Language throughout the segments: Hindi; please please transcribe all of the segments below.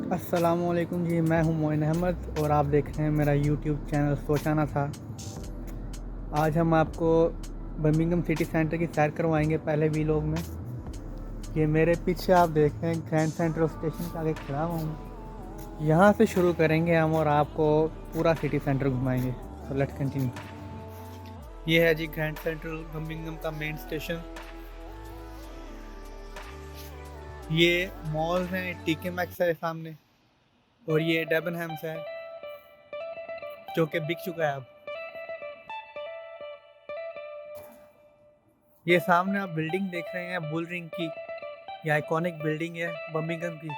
अस्सलामुअलैकुम जी, मैं हूं मोइन अहमद और आप देख रहे हैं मेरा यूट्यूब चैनल सोचाना था। आज हम आपको बर्मिंघम सिटी सेंटर की सैर करवाएंगे। पहले व्लॉग में ये मेरे पीछे आप देख रहे हैं ग्रैंड सेंट्रल स्टेशन के आगे खड़ा हुआ हूँ। यहाँ से शुरू करेंगे हम और आपको पूरा सिटी सेंटर घुमाएंगे। तो लेट्स कंटिन्यू। ये है जी ग्रैंड सेंट्रल बर्मिंघम का मेन स्टेशन। ये मॉल्स हैं, टीके मैक्स है सामने, और ये डेबनहैम्स है जो कि बिक चुका है अब। ये सामने आप बिल्डिंग देख रहे हैं बुल रिंग की, ये आइकॉनिक बिल्डिंग है बर्मिंघम की।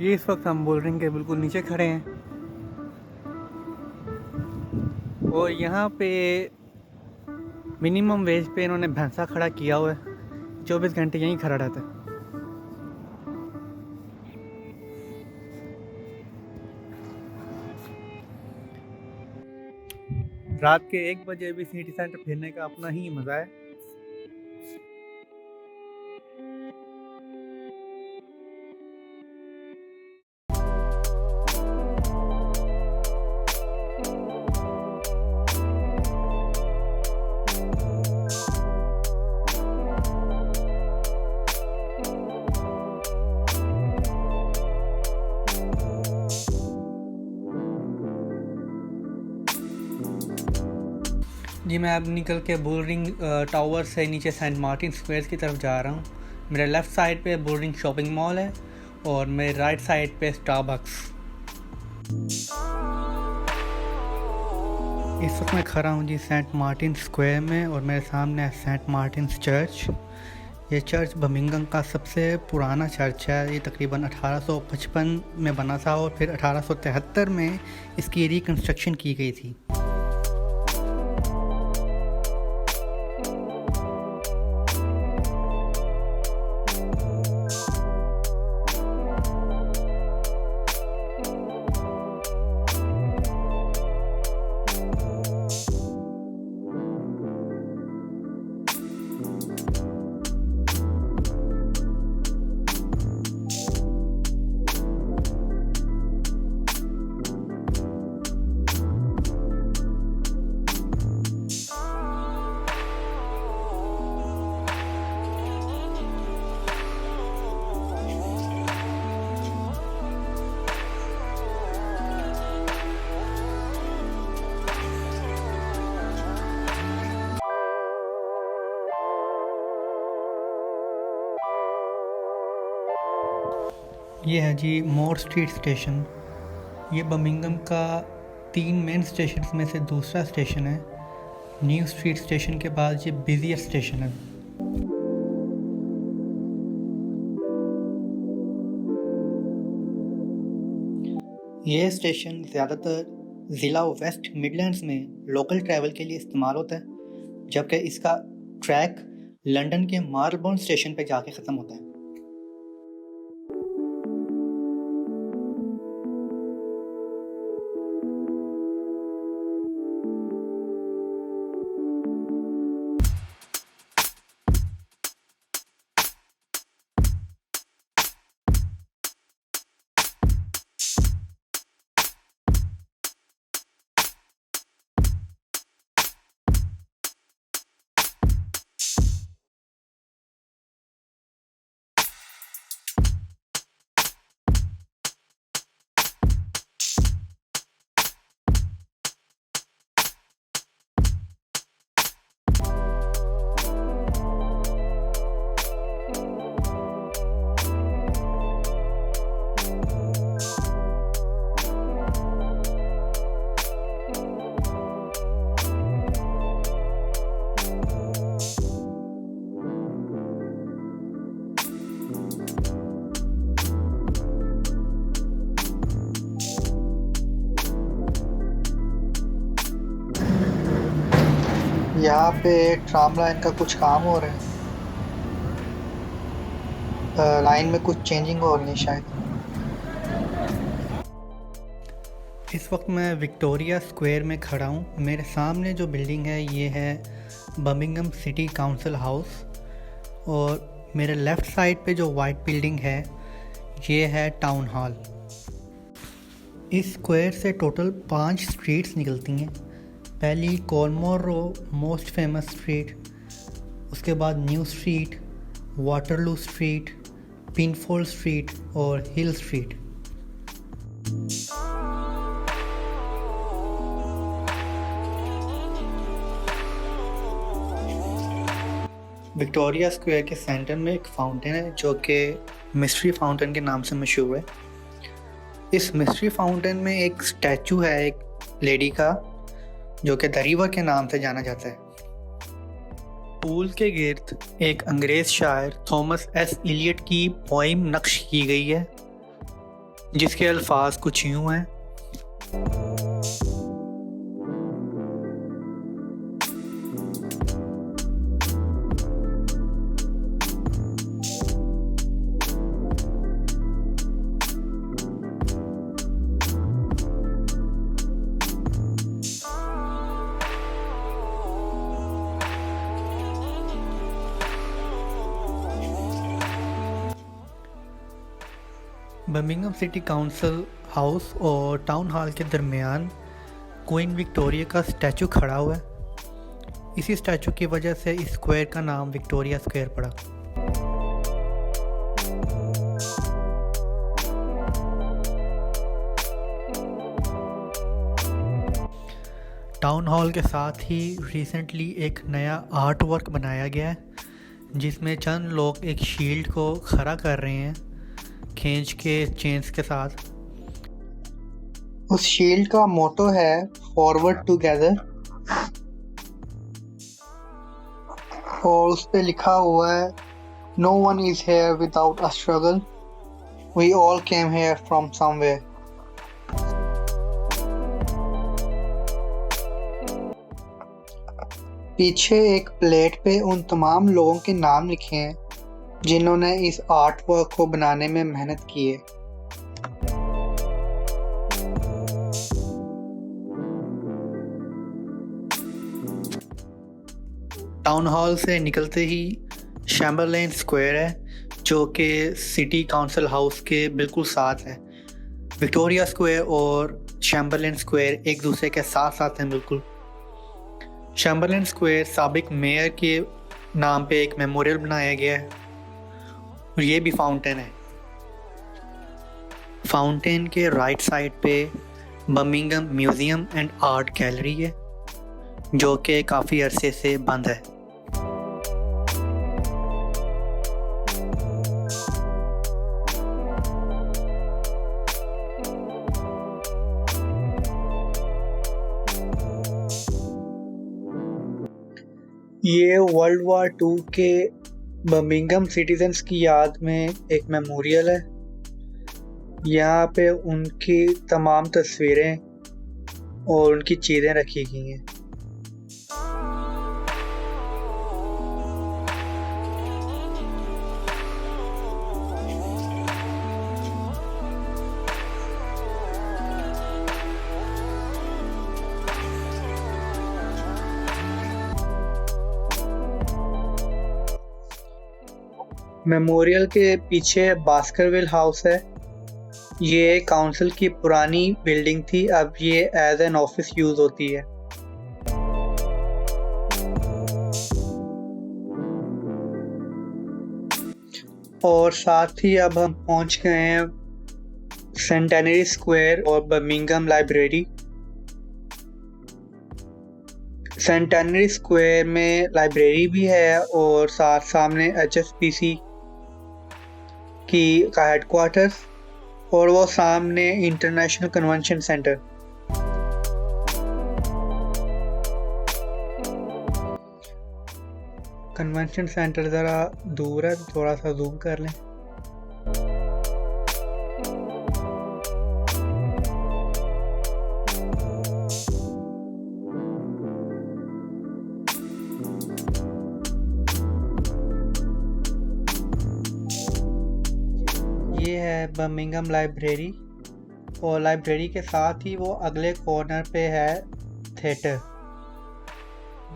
ये इस वक्त हम बुल रिंग के बिल्कुल नीचे खड़े हैं और यहाँ पे मिनिमम वेज पे इन्होंने भैंसा खड़ा किया हुआ है। 24 घंटे यहीं खड़ा रहता है। रात के 1 बजे भी सिटी सेंटर फिरने का अपना ही मज़ा है। जी मैं अब निकल के बुल रिंग टावर से नीचे सेंट मार्टिन स्क्वायर की तरफ जा रहा हूँ। मेरे लेफ़्ट साइड पे बुल रिंग शॉपिंग मॉल है और मेरे राइट साइड पे स्टारबक्स। इस वक्त मैं खड़ा हूँ जी सेंट मार्टिन स्क्वायर में और मेरे सामने है सेंट मार्टिन चर्च। ये चर्च बर्मिंघम का सबसे पुराना चर्च है। ये तकरीबन 1855 में बना था और फिर 1873 में इसकी रिकन्स्ट्रक्शन की गई थी। ये है जी मोर स्ट्रीट स्टेशन। ये बर्मिंघम का 3 मेन स्टेशन में से दूसरा स्टेशन है। न्यू स्ट्रीट स्टेशन के बाद ये बिजिएस्ट स्टेशन है। ये स्टेशन ज़्यादातर ज़िला वेस्ट मिडलैंड्स में लोकल ट्रैवल के लिए इस्तेमाल होता है, जबकि इसका ट्रैक लंदन के मार्लबोर्न स्टेशन पे जाके ख़त्म होता है। यहाँ पे ट्राम लाइन का कुछ काम हो रहा है। लाइन में कुछ चेंजिंग हो रही है शायद। इस वक्त मैं विक्टोरिया स्क्वायर में खड़ा हूँ। मेरे सामने जो बिल्डिंग है ये है बर्मिंघम सिटी काउंसिल हाउस, और मेरे लेफ़्ट साइड पे जो वाइट बिल्डिंग है ये है टाउन हॉल। इस स्क्वायर से टोटल 5 स्ट्रीट्स निकलती हैं। पहली Colmore Row most famous street, उसके बाद New Street, Waterloo Street, Pinfold Street और हिल स्ट्रीट। विक्टोरिया स्क्वायर के सेंटर में एक फाउंटेन है जो कि मिस्ट्री फाउंटेन के नाम से मशहूर है। इस मिस्ट्री फाउंटेन में एक स्टैचू है एक लेडी का जो कि द रिवर के नाम से जाना जाता है। पूल के गिर्द एक अंग्रेज शायर थॉमस एस इलियट की पोइम नक्श की गई है जिसके अल्फाज कुछ यूं हैं। बर्मिंघम सिटी काउंसिल हाउस और टाउन हॉल के दरमियान क्वीन विक्टोरिया का स्टैचू खड़ा हुआ है। इसी स्टैचू की वजह से इस स्क्वायर का नाम विक्टोरिया स्क्वायर पड़ा। टाउन हॉल के साथ ही रिसेंटली एक नया आर्ट वर्क बनाया गया है जिसमें चंद लोग एक शील्ड को खड़ा कर रहे हैं खींच के चेन्स के साथ। उस शील्ड का मोटो है फॉरवर्ड टुगेदर और उस पे लिखा हुआ है no one is here without a struggle, we all came here from somewhere. पीछे एक प्लेट पे उन तमाम लोगों के नाम लिखे हैं जिन्होंने इस आर्ट वर्क को बनाने में मेहनत की है। टाउन हॉल से निकलते ही शैम्बरलेन स्क्वायर है जो कि सिटी काउंसिल हाउस के बिल्कुल साथ है। विक्टोरिया स्क्वायर और शैम्बरलेन स्क्वायर एक दूसरे के साथ साथ हैं बिल्कुल। शैम्बरलेन स्क्वायर साबिक मेयर के नाम पे एक मेमोरियल बनाया गया है और ये भी फाउंटेन है। फाउंटेन के राइट साइड पे Birmingham museum and art gallery है जो कि काफ़ी अरसे से बंद है। ये वर्ल्ड वार 2 के बर्मिंघम सिटीजन्स की याद में एक मेमोरियल है। यहाँ पे उनकी तमाम तस्वीरें और उनकी चीज़ें रखी गई हैं। मेमोरियल के पीछे बास्करविल हाउस है। ये काउंसिल की पुरानी बिल्डिंग थी, अब ये एज एन ऑफिस यूज होती है। और साथ ही अब हम पहुंच गए हैं सेंटेनरी स्क्वायर और बर्मिंघम लाइब्रेरी। सेंटेनरी स्क्वायर में लाइब्रेरी भी है और साथ सामने HSBC का हेडक्वार्टर्स और वो सामने international convention centre. Convention centre ज़रा दूर है, थोड़ा सा जूम कर लें। ये है बर्मिंघम लाइब्रेरी और लाइब्रेरी के साथ ही वो अगले कॉर्नर पे है थिएटर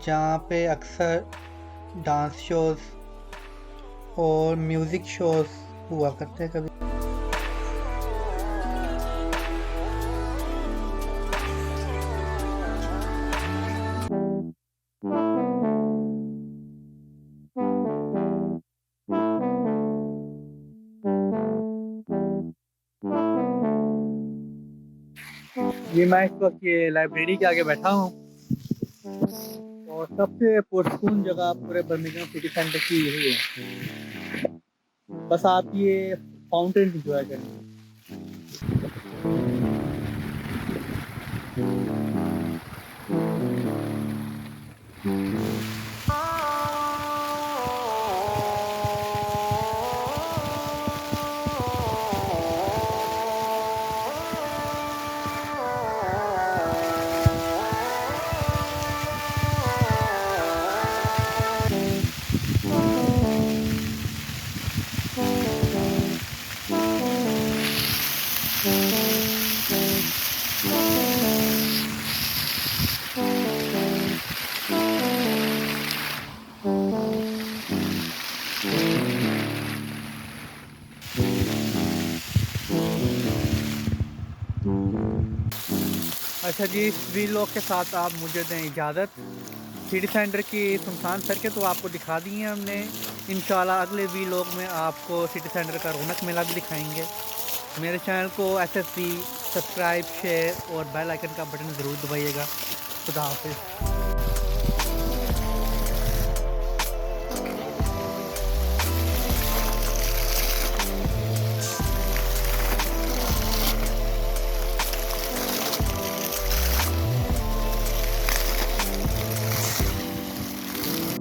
जहाँ पे अक्सर डांस शोज और म्यूज़िक शोज़ हुआ करते हैं कभी। जी मैं इस वक्त ये लाइब्रेरी के आगे बैठा हूँ और सबसे पुरसकून जगह पूरे बर्मिंघम सिटी सेंटर की यही है। बस आप ये फाउंटेन इंजॉय करें। अच्छा जी, इस वीलॉग के साथ आप मुझे दें इजाज़त। सिटी सेंटर की सुनसान सड़कें तो आपको दिखा दी हैं हमने। इंशाल्लाह अगले वीलॉग में आपको सिटी सेंटर का रौनक मेला भी दिखाएंगे। मेरे चैनल को SSB सब्सक्राइब, शेयर और बेल आइकन का बटन ज़रूर दबाइएगा। खुदा हाफिज़।